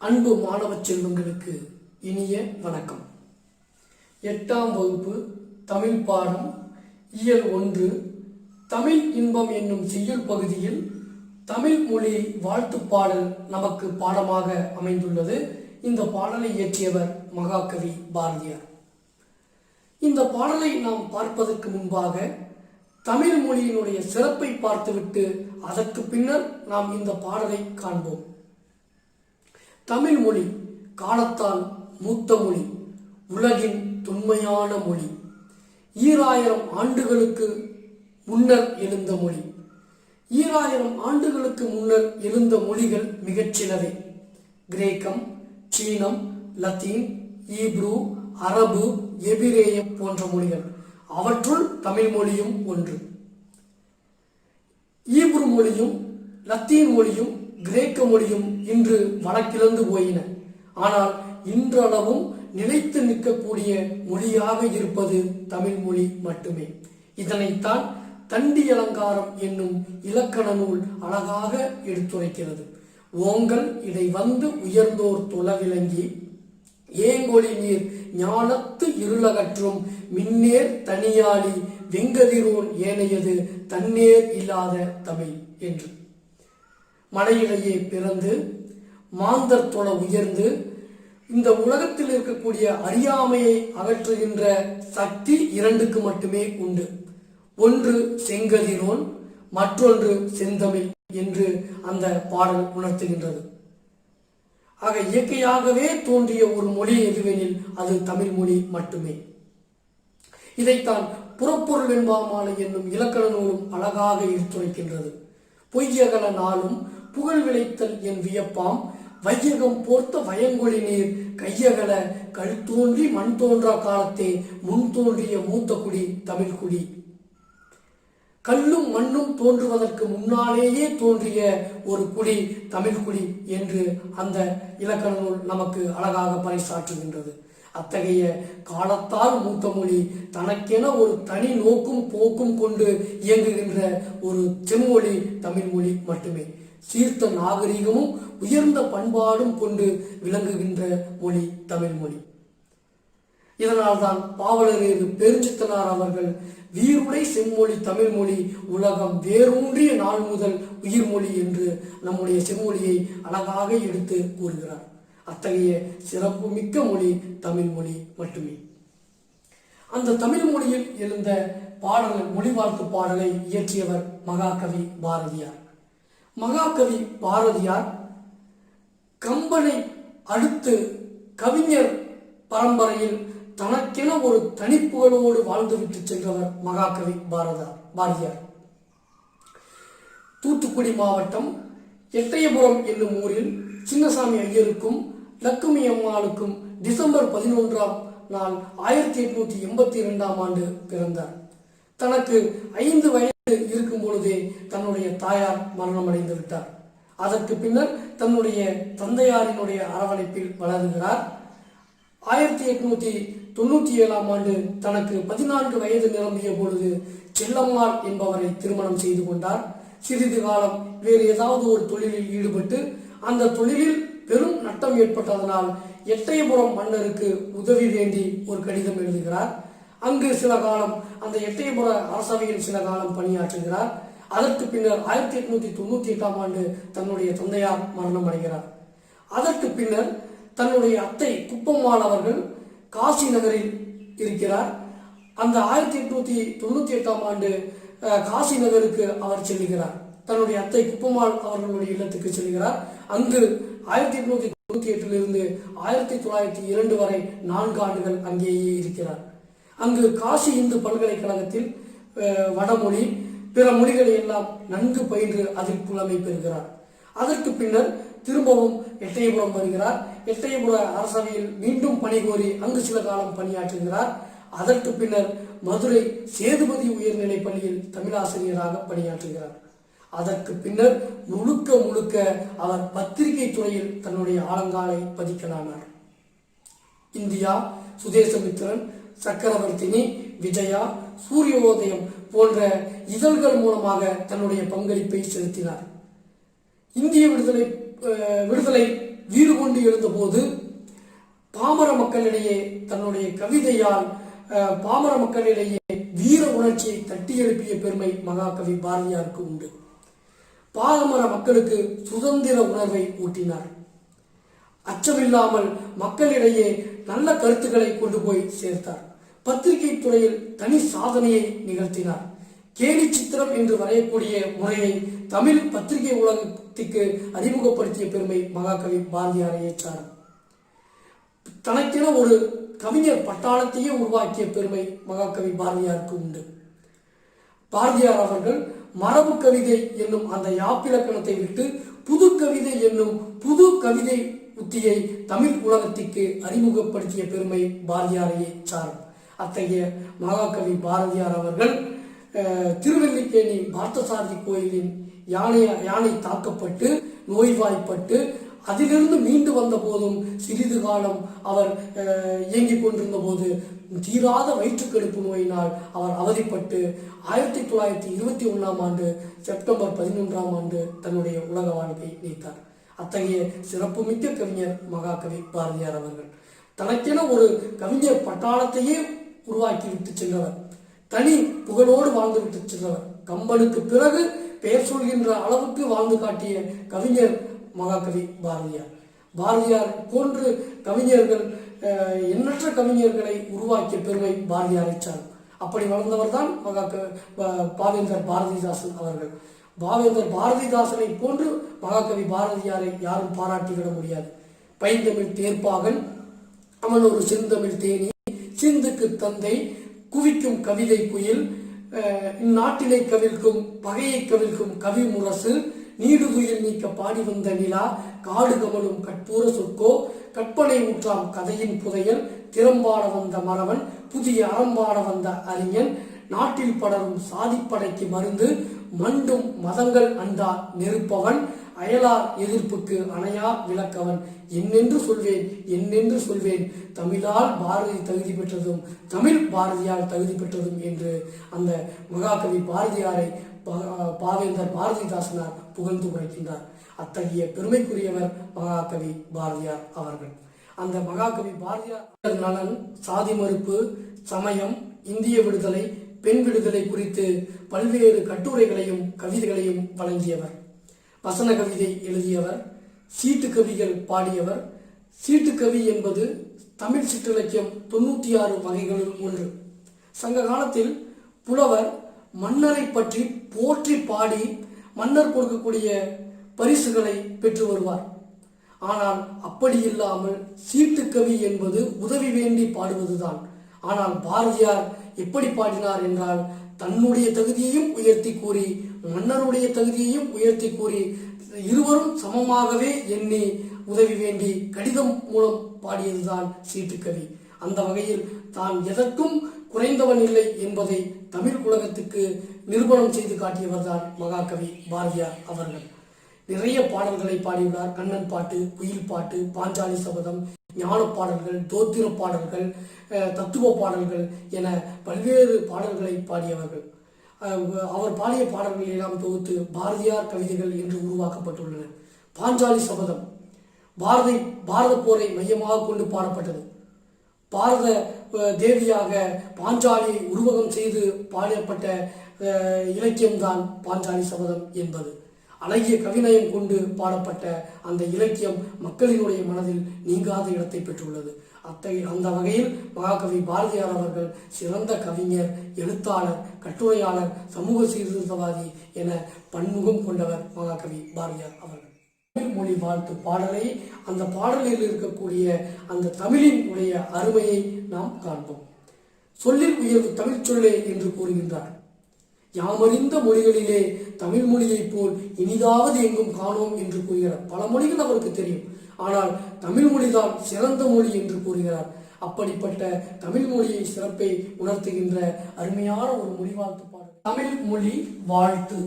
அன்பு மாணவ செல்வங்களுக்கு இனிய வணக்கம். 8ஆம் வகுப்பு தமிழ் பாடம் இயல் 1 தமிழ் இன்பம் என்னும் செய்யுள் பகுதியில் தமிழ் மொழி வாழ்த்து பாடல் நமக்கு பாடமாக அமைந்துள்ளது. இந்த பாடலை இயற்றியவர் மகாகவி பாரதியார். இந்த பாடலை நாம் பார்ப்பதற்கு முன்பாக தமிழ் மொழியினுடைய சிறப்பை பார்த்துவிட்டு அதற்கு பின்னர் நாம் இந்த பாடலை காண்போம். தமிழ் மொழி காலத்தால் மூத்த மொழி, உலகின் தொன்மையான மொழி, 2000 ஆண்டுகளுக்கு முன்னர் எழுந்த மொழி. 2000 ஆண்டுகளுக்கு முன்னர் எழுந்த மொழிகள் மிகச்சிலவே. கிரேக்கம், சீனம், லத்தீன், ஈப்ரு, அரபு, எபிரேயம் போன்ற மொழிகள். அவற்றுள் தமிழ் மொழியும் ஒன்று. ஈப்ரு மொழியும் லத்தீன் மொழியும் கிரேக்க மொழியும் இன்று வழக்கிழந்து போயின. ஆனால் இன்றளவும் நிலைத்து நிற்கக்கூடிய மொழியாக இருப்பது தமிழ் மொழி மட்டுமே. இதனைத்தான் தண்டி அலங்காரம் என்னும் இலக்கண நூல் அழகாக எடுத்துரைக்கிறது. ஓங்கல் இடை வந்து உயர்ந்தோர் தொலைவிளங்கி ஏங்கொழி நீர் ஞானத்து இருளகற்றும் மின்னேர் தனியாளி வெங்கதிரோன் ஏனையது தன்னேர் இல்லாத தமிழ் என்று. மலையிலேயே பிறந்து மாந்தர் தொலை உயர்ந்து இந்த உலகத்தில் இருக்கக்கூடிய அறியாமையை அகற்றுகின்ற சக்தி 2க்கு மட்டுமே உண்டு. ஒன்று செங்கதிரோன், மற்றொன்று செந்தமிழ் என்று அந்த பாடல் உணர்த்துகின்றது. ஆக இயற்கையாகவே தோன்றிய ஒரு மொழி எதுவெனில் அது தமிழ் மொழி மட்டுமே. இதைத்தான் புறப்பொருள் வெண்பாமாலை என்னும் இலக்கண நூலும் அழகாக எடுத்துரைக்கின்றது. பொய்யகல நாளும் புகழ் விளைத்தல் என் வியப்பாம் வையகம் போர்த்த வயங்கொழி நீர் கையகல கல் தோன்றி மண் தோன்றா காலத்தே முன் தோன்றிய மூத்த குடி தமிழ் குடி. கல்லும் மண்ணும் தோன்றுவதற்கு முன்னாலேயே தோன்றிய ஒரு குடி தமிழ் குடி என்று அந்த இலக்கண நூல் நமக்கு அழகாக பறைசாற்றுகின்றது. அத்தகைய காலத்தால் மூத்த மொழி, தனக்கென ஒரு தனி நோக்கும் போக்கும் கொண்டு இயங்குகின்ற ஒரு செம்மொழி தமிழ் மொழி மட்டுமே. சீர்த்த நாகரிகமும் உயர்ந்த பண்பாடும் கொண்டு விளங்குகின்ற மொழி தமிழ் மொழி. இதனால்தான் பாவலரேறு பெருஞ்சித்தனார் அவர்கள் வீருடை செம்மொழி தமிழ் மொழி உலகம் வேரூன்றிய நாள் முதல் உயிர்மொழி என்று நம்முடைய செம்மொழியை அழகாக எடுத்து கூறுகிறார். அத்தகைய சிறப்பு மிக்க மொழி தமிழ் மொழி மட்டுமே. அந்த தமிழ் மொழியில் எழுந்த பாடல்கள் மொழி வாழ்த்து பாடலை இயற்றியவர் மகாகவி பாரதியார். மகாகவி பாரதியார் கம்பனை அடுத்து கவிஞர் பரம்பரையில் தனக்கென ஒரு தனிப்புகளோடு வாழ்ந்துவிட்டு சென்றவர் மகாகவி பாரதியார். தூத்துக்குடி மாவட்டம் எட்டயபுரம் என்னும் ஊரில் சின்னசாமி ஐயருக்கும் லக்குமி அம்மாளுக்கும் டிசம்பர் 11ஆம் நாள் 1882ஆம் ஆண்டு பிறந்தார். தனக்கு 5 வயது இருக்கும் பொழுதே தன்னுடைய தாயார் மரணமடைந்து விட்டார். அதற்கு பின்னர் தன்னுடைய தந்தையாரினுடைய அரவணைப்பில் வளர்கிறார். 1897ஆம் ஆண்டு தனக்கு 14 வயது நிரம்பிய பொழுது செல்லம்மாள் என்பவரை திருமணம் செய்து கொண்டார். சிறிது காலம் வேறு ஏதாவது ஒரு தொழிலில் ஈடுபட்டு அந்த தொழிலில் பெரும் நட்டம் ஏற்பட்டதனால் எட்டயபுரம் மன்னருக்கு உதவி வேண்டி ஒரு கடிதம் எழுதுகிறார். அங்கு சில காலம் அந்த எட்டயபுர அரசவையில் சில காலம் பணியாற்றுகிறார். அதற்கு பின்னர் 1898ஆம் ஆண்டு தன்னுடைய தந்தையார் மரணம் அடைகிறார். அதற்கு பின்னர் தன்னுடைய அத்தை குப்பம்மாள் அவர்கள் காசி நகரில் இருக்கிறார். அந்த 1898ஆம் ஆண்டு காசி நகருக்கு அவர் செல்லுகிறார். தன்னுடைய அத்தை குப்பம்மாள் அவர்களுடைய இல்லத்துக்கு செல்கிறார். அங்கு 1898 1902 வரை 4 ஆண்டுகள் அங்கேயே இருக்கிறார். அங்கு காசி இந்து பல்கலைக்கழகத்தில் வடமொழி பிற மொழிகளை எல்லாம் நன்கு பயின்று அதில் புலமை பெறுகிறார். அதற்கு பின்னர் திரும்பவும் எட்டயபுரம் வருகிறார். எட்டயபுர அரசவையில் மீண்டும் பணிகோரி அங்கு சில காலம் பணியாற்றுகிறார். அதற்கு பின்னர் மதுரை சேதுபதி உயர்நிலை பள்ளியில் தமிழாசிரியராக பணியாற்றுகிறார். அதற்கு பின்னர் முழுக்க அவர் பத்திரிகை துறையில் தன்னுடைய ஆழங்காலை பதிக்கலானார். இந்தியா, சுதேசமித்திரன், சக்கரவர்த்தினி, விஜயா, சூரியோதயம் போன்ற இதழ்கள் மூலமாக தன்னுடைய பங்களிப்பை செலுத்தினார். இந்திய விடுதலை வீறு கொண்டு எழுந்தபோது பாமர மக்களிடையே தன்னுடைய கவிதையால் பாமர மக்களிடையே வீர உணர்ச்சியை தட்டி எழுப்பிய பெருமை மகாகவி பாரதியாருக்கு உண்டு. பாமர மக்களுக்கு சுதந்திர உணர்வை ஊட்டினார். அச்சமில்லாமல் மக்களிடையே நல்ல கருத்துக்களை கொண்டு போய் சேர்த்தார். பத்திரிகை துறையில் தனி சாதனையை நிகழ்த்தினார். கேலி சித்திரம் என்று வரையக்கூடிய முறையை தமிழ் பத்திரிகை உலகத்திற்கு அறிமுகப்படுத்திய பெருமை மகாகவி பாரதியாரையே சாரும். தனக்கென ஒரு கவிஞர் பட்டாளத்தையே உருவாக்கிய பெருமை மகாகவி பாரதியாருக்கு உண்டு. பாரதியார் அவர்கள் மரபு கவிதை என்னும் அந்த யாப்பிலக்கணத்தை விட்டு புது கவிதை என்னும் புது கவிதை உத்தியை தமிழ் உலகத்திற்கு அறிமுகப்படுத்திய பெருமை பாரதியாரையே சாரும். அத்தகைய மகாகவி பாரதியார் அவர்கள் திருவல்லிக்கேணி பார்த்தசாரதி கோயிலின் யானை தாக்கப்பட்டு நோய்வாய்ப்பட்டு அதிலிருந்து மீண்டு வந்த போதும் சிறிது காலம் அவர் இயங்கிக் கொண்டிருந்த போது தீராத வயிற்றுக்கடுப்பு நோயினால் அவர் அவதிப்பட்டு 1921 ஆண்டு செப்டம்பர் 11 தன்னுடைய உலக வாழ்க்கை நீத்தார். அத்தகைய சிறப்புமிக்க கவிஞர் மகாகவி பாரதியார் அவர்கள். தனக்கென ஒரு கவிஞர் பட்டாளத்தையே உருவாக்கி விட்டு சென்றவர். தனி புகழோடு வாழ்ந்து விட்டு சென்றவர். கம்பனுக்கு பிறகு பெயர் சொல்கின்ற அளவுக்கு வாழ்ந்து காட்டிய கவிஞர் மகாகவி பாரதியார். பாரதியார் போன்று கவிஞர்கள் எண்ணற்ற கவிஞர்களை உருவாக்கிய பெருமை பாரதியாரை சாரும். அப்படி வளர்ந்தவர் தான் பாவேந்தர் பாரதிதாசன் அவர்கள். பாவேந்தர் பாரதிதாசனை போன்று மகாகவி பாரதியாரை யாரும் பாராட்டிவிட முடியாது. பைந்தமிழ் தேர்ப்பாகன், அவன் ஒரு செந்தமிழ் தேனி, சிந்துக்கு தந்தை, குவிக்கும் கவிதை குயில், இந்நாட்டினை கவிழ்க்கும் பகையை கவிழ்க்கும் கவி முரசு, நீடுதுயில் நீக்க பாடி வந்த நிலா, காடு கமலும் கற்பூர சொற்கோ, கற்பனை ஊற்றாம் கதையின் புதையல், திறம்பாட வந்த மறவன், புதிய அறம்பாட வந்த அறிஞன், நாட்டில் படரும் சாதிப்படைக்கு மருந்து, மண்டும் மதங்கள் அண்டா நெருப்பவன், அயலார் எதிர்ப்புக்கு அணையா விளக்கவன், என்னென்று சொல்வேன் தமிழால் பாரதி தகுதி பெற்றதும் தமிழ் பாரதியால் தகுதி பெற்றதும் என்று அந்த மகாகவி பாரதியாரை பாவேந்தர் பாரதிதாசனார் புகழ்ந்து உரைக்கின்றார். அத்தகைய பெருமைக்குரியவர் மகாகவி பாரதியார் அவர்கள். அந்த மகாகவி பாரதியார் நலன், சாதி மறுப்பு, சமயம், இந்திய விடுதலை, பெண் விடுதலை குறித்து பல்வேறு கட்டுரைகளையும் கவிதைகளையும் வழங்கியவர். வசன கவிதை எழுதியவர். சீட்டு கவிகள் பாடியவர். சீட்டு கவி என்பது தமிழ் சிற்றிலக்கியம் 96 வகைகளுள் ஒன்று. சங்க காலத்தில் புலவர் மன்னரை பற்றி போற்றி பாடி மன்னர் கொடுக்கக்கூடிய பரிசுகளை பெற்று வருவார். ஆனால் அப்படி இல்லாமல் சீட்டுக்கவி என்பது உதவி வேண்டி பாடுவதுதான். ஆனால் பாரதியார் எப்படி பாடினார் என்றால், தன்னுடைய தகுதியையும் உயர்த்தி கூறி மன்னருடைய தகுதியையும் உயர்த்தி கூறி இருவரும் சமமாகவே எண்ணி உதவி வேண்டி கடிதம் மூலம் பாடியதுதான் சீட்டுக்கவி. அந்த வகையில் தான் எதற்கும் குறைந்தவன் இல்லை என்பதை தமிழ் உலகத்துக்கு நிரூபணம் செய்து காட்டியவர் தான் மகாகவி பாரதியார் அவர்கள். நிறைய பாடல்களை பாடியுள்ளார். கண்ணன் பாட்டு, குயில் பாட்டு, பாஞ்சாலி சபதம், ஞான பாடல்கள், தோத்திர பாடல்கள், தத்துவ பாடல்கள் என பல்வேறு பாடல்களை பாடியவர்கள். அவர் பாடிய பாடல்களை எல்லாம் தொகுத்து பாரதியார் கவிதைகள் என்று உருவாக்கப்பட்டுள்ளன. பாஞ்சாலி சபதம் பாரத போரை மையமாக கொண்டு பாடப்பட்டது. பாரத தேவியாக பாஞ்சாலியை உருவகம் செய்து பாடப்பட்ட இலக்கியம்தான் பாஞ்சாலி சபதம் என்பது. அழகிய கவிநயம் கொண்டு பாடப்பட்ட அந்த இலக்கியம் மக்களினுடைய மனதில் நீங்காத இடத்தை பெற்றுள்ளது. அந்த வகையில் மகாகவி பாரதியார் அவர்கள் சிறந்த கவிஞர், எழுத்தாளர், கட்டுரையாளர், சமூக சீர்திருத்தவாதி என பன்முகம் கொண்டவர் மகாகவி பாரதியார் அவர்கள். தமிழ் மொழி வாழ்த்து பாடலை, அந்த பாடலில் இருக்கக்கூடிய அந்த தமிழின் உடைய அருமையை நாம் காண்போம். சொல்லில் உயர்வு தமிழ் சொல்லே என்று கூறுகின்றார். யாமறிந்த மொழிகளிலே தமிழ் மொழியை போல் இனிதாவது எங்கும் காணோம் என்று கூறுகிறார். பல மொழிகள் அவருக்கு தெரியும், ஆனால் தமிழ் மொழிதான் சிறந்த மொழி என்று கூறுகிறார். அப்படிப்பட்ட தமிழ் மொழியை சிறப்பை உணர்த்துகின்ற அருமையான ஒரு மொழி வாழ்த்து பாடல். தமிழ் மொழி வாழ்த்து.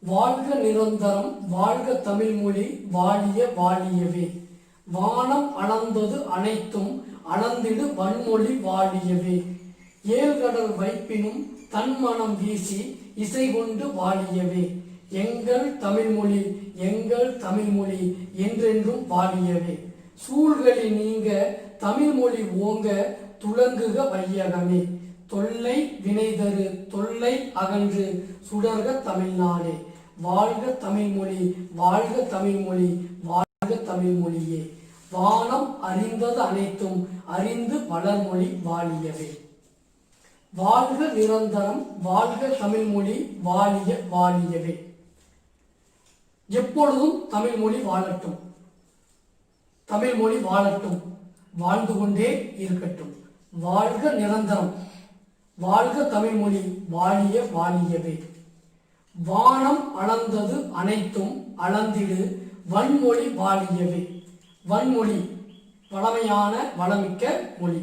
வாழ்க நிரந்தரம், வாழ்க தமிழ் மொழி, வாழிய வாழியவே. வானம் அளந்தது அனைத்தும் அளந்திடு வன்மொழி வாழியவே. ஏழ்கடல் வைப்பினும் தன்மனம் வீசி இசை கொண்டு வாழியவே. எங்கள் தமிழ்மொழி எங்கள் தமிழ்மொழி என்றென்றும் வாழியவே. சூழ்களி நீங்க தமிழ்மொழி ஓங்க துலங்குக வையகமே. தொல்லை வினைதரு தொல்லை அகன்று சுடர்க தமிழ்நாடே. வாழ்க தமிழ்மொழி வாழ்க தமிழ்மொழி வாழ்க தமிழ்மொழியே. வானம் அறிந்தது அனைத்தும் அறிந்து வளர்மொழி வாழியவே. வாழ்க நிரந்தரம் வாழ்க தமிழ்மொழி வாழிய வாழியவே. எப்பொழுதும் தமிழ்மொழி வாழட்டும், தமிழ்மொழி வாழட்டும், வாழ்ந்து கொண்டே இருக்கட்டும். வாழ்க நிரந்தரம் வாழ்க தமிழ்மொழி வாழிய வாழியவே. வானம் அளந்தது அனைத்தும் அளந்திடு வன்மொழி வாழியவே. வன்மொழி வளமையான வளமிக்க மொழி.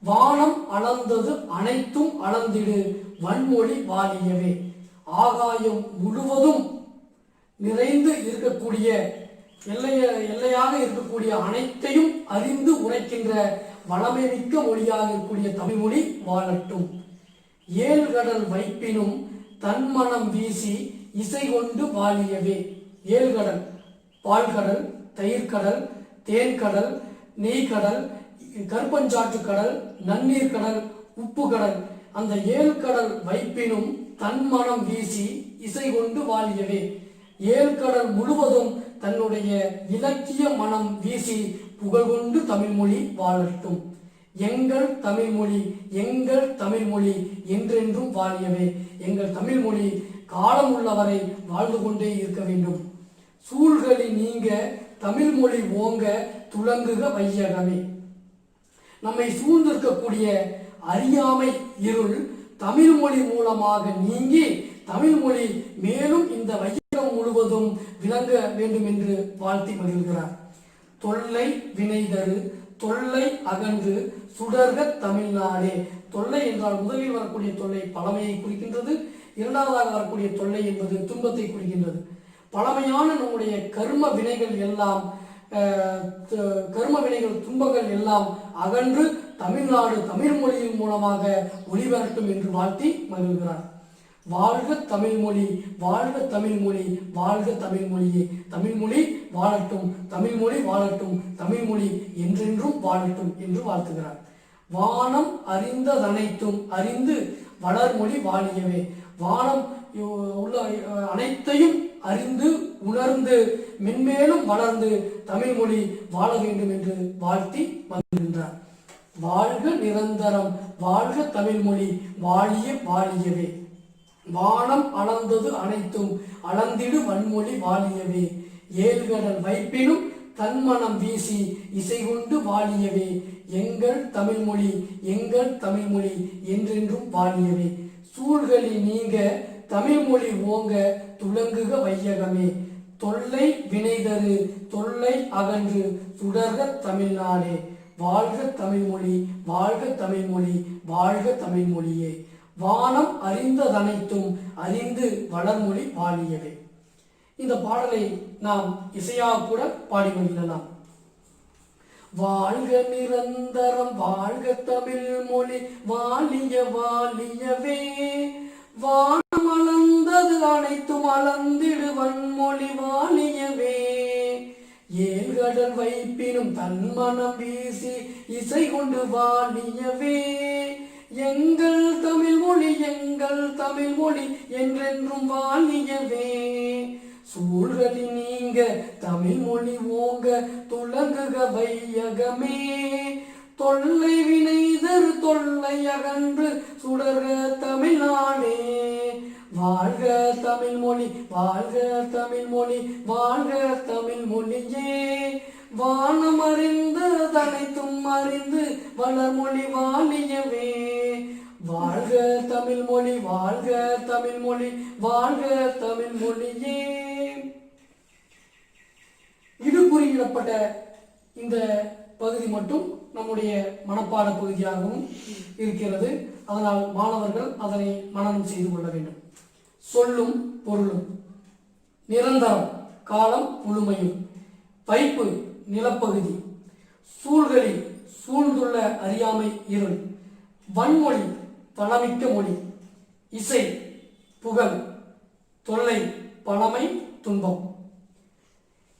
வானம் அளந்தது அனைத்தும் அளந்திடு வன்மொழி வாழியவே. ஆகாயம் முழுவதும் நிறைந்து இருக்கக்கூடிய எல்லையாக இருக்கக்கூடிய அனைத்தையும் அறிந்து உரைக்கின்ற வளமை மிக்க மொழியாக இருக்கக்கூடிய தமிழ்மொழி வாழட்டும். ஏழ்கடல் வைப்பினும் தன்மனம் வீசி இசை கொண்டு வாழியவே. ஏழ்கடல் பால்கடல், தயிர்கடல், தேன்கடல், நெய்கடல், கருப்பஞ்சாற்று கடல், நன்னீர் கடல், உப்பு கடல், அந்த ஏழ்கடல் வைப்பினும் தன்மனம் வீசி இசை கொண்டு வாழியவே. ஏழ்கடல் முழுவதும் தன்னுடைய இலக்கிய மனம் வீசி புகழ்கொண்டு தமிழ்மொழி வாழட்டும். எங்கள் தமிழ்மொழி எங்கள் தமிழ்மொழி என்றென்றும் வாழியவே. எங்கள் தமிழ்மொழி காலம் உள்ளவரை வாழ்ந்து கொண்டே இருக்க வேண்டும். சூழ்களி நீங்க தமிழ்மொழி ஓங்க துலங்குக வையகமே. நம்மை சூழ்ந்திருக்கக்கூடிய அறியாமை இருள் தமிழ்மொழி மூலமாக நீங்கி தமிழ்மொழி மேலும் இந்த வையகம் முழுவதும் விளங்க வேண்டும் என்று வாழ்த்தி மகிழ்கிறார். தொல்லை வினைதரு தொல்லை அகன்று சுடர்க தமிழ்நாடே. தொல்லை என்றால் முதலில் வரக்கூடிய தொல்லை பழமையை குறிக்கின்றது. இரண்டாவதாக வரக்கூடிய தொல்லை என்பது துன்பத்தை குறிக்கின்றது. பழமையான நம்முடைய கர்ம வினைகள் எல்லாம் துன்பங்கள் எல்லாம் அகன்று தமிழ்நாடு தமிழ் மொழியின் மூலமாக ஒளிபரட்டும் என்று வாழ்த்தி மகிழ்கிறார். வாழ்க தமிழ்மொழி வாழ்க தமிழ்மொழி வாழ்க தமிழ்மொழியே. தமிழ்மொழி வாழட்டும், தமிழ்மொழி வாழட்டும், தமிழ்மொழி என்றென்றும் வாழட்டும் என்று வாழ்த்துகிறார். வானம் அறிந்ததனைத்தும் அறிந்து வளர்மொழி வாழியவே. வானம் உள்ள அனைத்தையும் அறிந்து உணர்ந்து மென்மேலும் வளர்ந்து தமிழ்மொழி வாழ வேண்டும் என்று வாழ்த்தி மகிழ்கின்றார். வாழ்க நிரந்தரம் வாழ்க தமிழ்மொழி வாழிய வாழியவே. வானம் அளந்தது அனைத்தும் அளந்திடு வன்மொழி வாழியவே. ஏழ்கடல் வைப்பினும் தன்மனம் வீசி இசை கொண்டு வாழியவே. எங்கள் தமிழ்மொழி எங்கள் தமிழ்மொழி என்றென்றும் வாழியவே. சூழ்களி நீங்க தமிழ்மொழி ஓங்க துலங்குக வையகமே. தொல்லை வினைதரு தொல்லை அகன்று சுடர்க தமிழ்நாடே. வாழ்க தமிழ்மொழி வாழ்க தமிழ்மொழி வாழ்க தமிழ்மொழியே. வானம் அறிந்ததனைத்தும் அறிந்து வளர்மொழி வாழியவே. இந்த பாடலை நாம் இசையாக கூட பாடி மகிழலாம். வாழ்க நிரந்தரம் வாழ்க தமிழ் மொழி வாழிய வாழியவே. வானம் அளந்தது அனைத்தும் அளந்திடு வன்மொழி வாழியவே. ஏழ்கடல் வைப்பினும் தன்மனம் வீசி இசை கொண்டு வாழியவே. எங்கள் தமிழ்மொழி எங்கள் தமிழ்மொழி என்றென்றும் வாழியவே. சூழ்களி நீங்க தமிழ்மொழி ஓங்க துலங்குக வையகமே. தொல்லை வினைதரு தொல்லை அகன்று சுடர்க தமிழ்நாடே. வாழ்க தமிழ்மொழி வாழ்க தமிழ்மொழி வாழ்க தமிழ்மொழியே. வானம் அறிந்து தனைத்தும் அறிந்து வளர்மொழி வாழியவே. வாழ்க தமிழ்மொழி வாழ்க தமிழ்மொழி வாழ்க தமிழ்மொழியே. இடுகுறியிடப்பட்ட இந்த பகுதி மட்டும் நம்முடைய மனப்பாட பகுதியாகவும் இருக்கிறது. அதனால் மாணவர்கள் அதனை மனனம் செய்து கொள்ள வேண்டும். சொல்லும் பொருளும். நிரந்தரம் காலம் முழுமையும். வைப்பு நிலப்பகுதி. சூழ்களி சூழ்ந்துள்ள அறியாமை இருள். வன்மொழி வளமிக்க மொழி. இசை புகழ். தொல்லை, பழமை, துன்பம்.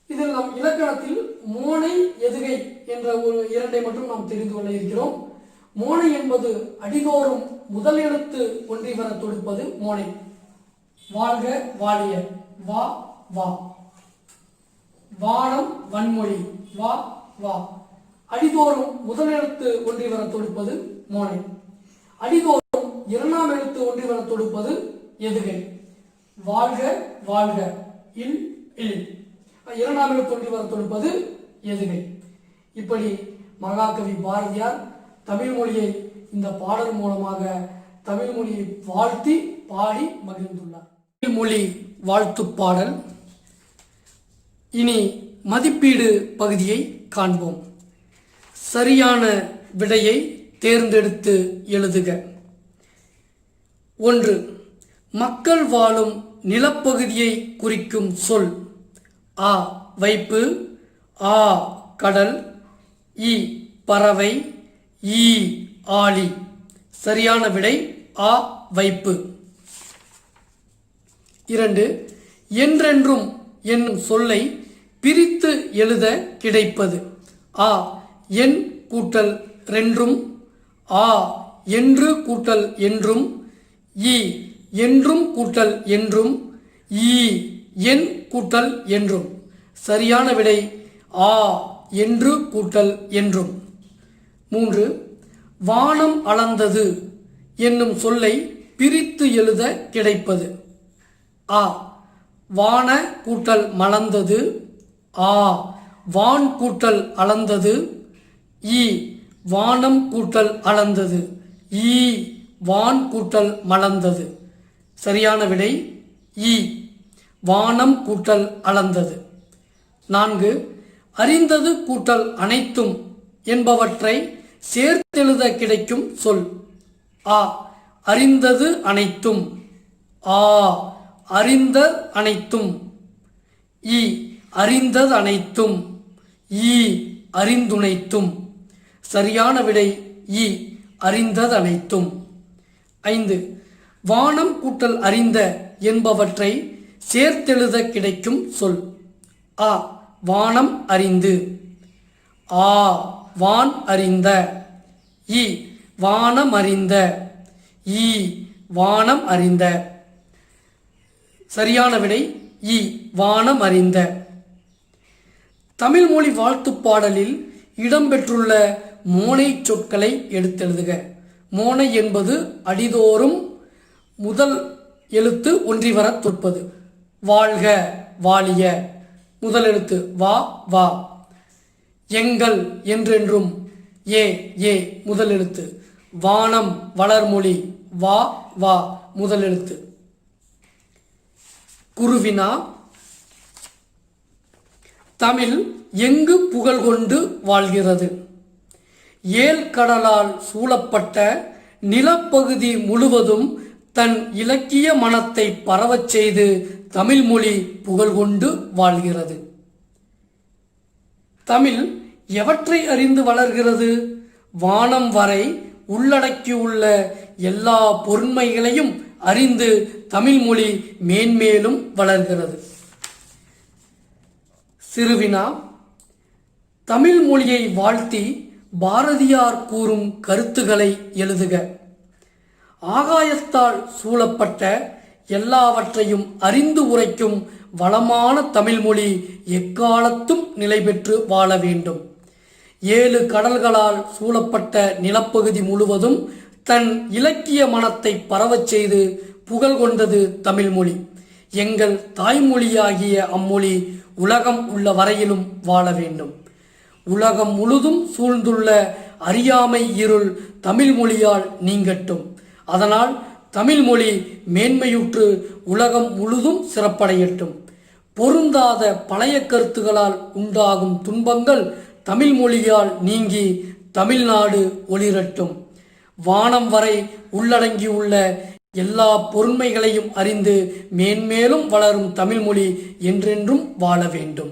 இதில் நம் இலக்கணத்தில் மோனை, எதுகை என்ற ஒரு இரண்டை மட்டும் நாம் தெரிந்து கொள்ள இருக்கிறோம். மோனை என்பது அடிதோறும் முதல் எழுத்து ஒன்றி வர தொடுப்பது மோனை. வாழ்க, வாழிய, வா வா. வானம், வன்மொழி, வா வா. அடிதோறும் முதல் எழுத்து ஒன்றி வர தொடுப்பது மோனை. அடிதோறும் இரண்டாம் எழுத்து ஒன்றி வர தொடுப்பது எதுகை. வாழ்க, வாழ்க, இல் இல். இரண்டாம் எழுத்து ஒன்றி வர தொடுப்பது எதுகை. இப்படி மகாகவி பாரதியார் தமிழ் மொழியை இந்த பாடல் மூலமாக தமிழ் மொழியை வாழ்த்தி பாடி மகிழ்ந்துள்ளார். தமிழ் மொழி வாழ்த்து பாடல். இனி மதிப்பீடு பகுதியை காண்போம். சரியான விடையை தேர்ந்தெடுத்து எழுதுக. 1. மக்கள் வாழும் நிலப்பகுதியை குறிக்கும் சொல். ஆ வைப்பு, ஆ கடல், இ பறவை, ஈ ஆழி. சரியான விடை ஆ வைப்பு. 2. என்றென்றும் என்னும் சொல்லை பிரித்து எழுத கிடைப்பது. ஆ என் கூட்டல் ரென்றும், ஆ என்று கூட்டல் என்றும், ஈ என்றும் கூட்டல் என்றும், ஈ என் கூட்டல் என்றும். சரியான விடை ஆ என்று கூட்டல் என்றும். 3. வானம் அளந்தது என்னும் சொல்லை பிரித்து எழுத கிடைப்பது. ஆ வான கூட்டல் மலர்ந்தது, ஆ வான் கூட்டல் அளந்தது, ஈ வானம் கூட்டல் அளந்தது, ஈ வான் கூட்டல் மலர்ந்தது. சரியான விடை ஈ வானம் கூட்டல் அளந்தது. 4. அறிந்தது கூட்டல் அனைத்தும் என்பவற்றை சேர்த்தெழுத கிடைக்கும் சொல். ஆ அறிந்தது அனைத்தும், ஆ அறிந்த அனைத்தும், ஈ அறிந்தது அனைத்தும், ஈ அறிந்துணைத்தும். சரியான விடை ஈ அறிந்தது அனைத்தும். 5. வானம் கூட்டல் அறிந்த என்பவற்றை சேர்த்தெழுத கிடைக்கும் சொல். ஆ வானம் அறிந்து, ஆ வான் அறிந்த, இ வானம் அறிந்த, ஈ வானம் அறிந்த. சரியான விடை இ வானம் அறிந்த. தமிழ் மொழி வாழ்த்து பாடலில் இடம்பெற்றுள்ள மோனை சொற்களை எடுத்தெழுதுக. மோனை என்பது அடிதோறும் முதல் எழுத்து ஒன்றி வர தொடுப்பது. வாழ்க, வாழிய, முதல் எழுத்து வா வா. எங்கள், என்றென்றும், ஏ ஏ முதல் எழுத்து. வானம், வளர்மொழி, வா வா முதல் எழுத்து. குருவினா. தமிழ் எங்கு புகழ் கொண்டு வாழ்கிறது? ஏழ் கடலால் சூழப்பட்ட நிலப்பகுதி முழுவதும் தன் இலக்கிய மனத்தை பரவச் செய்து தமிழ் மொழி புகழ் கொண்டு வாழ்கிறது. தமிழ் எவற்றை அறிந்து வளர்கிறது? வானம் வரை உள்ளடக்கியுள்ள எல்லா பொருண்மைகளையும் அறிந்து தமிழ் மொழி மேன்மேலும் வளர்கிறது. சிறுவினா. தமிழ் மொழியை வாழ்த்தி பாரதியார் கூறும் கருத்துக்களை எழுதுக. ஆகாயத்தால் சூழப்பட்ட எல்லாவற்றையும் அறிந்து உரைக்கும் வளமான தமிழ்மொழி எக்காலத்தும் நிலை பெற்று வாழ வேண்டும். 7 கடல்களால் சூழப்பட்ட நிலப்பகுதி முழுவதும் தன் இலக்கிய மனத்தை பரவச் செய்து புகழ் கொண்டது தமிழ்மொழி. எங்கள் தாய்மொழியாகிய அம்மொழி உலகம் உள்ள வரையிலும் வாழ வேண்டும். உலகம் முழுதும் சூழ்ந்துள்ள அறியாமை இருள் தமிழ் மொழியால் நீங்கட்டும். அதனால் தமிழ் மொழி மேன்மையுற்று உலகம் முழுதும் சிறப்படையட்டும். பொருந்தாத பழைய கருத்துகளால் உண்டாகும் துன்பங்கள் தமிழ் மொழியால் நீங்கி தமிழ்நாடு ஒளிரட்டும். வானம் வரை உள்ளடங்கியுள்ள எல்லா பொருண்மைகளையும் அறிந்து மேன்மேலும் வளரும் தமிழ்மொழி என்றென்றும் வாழ வேண்டும்.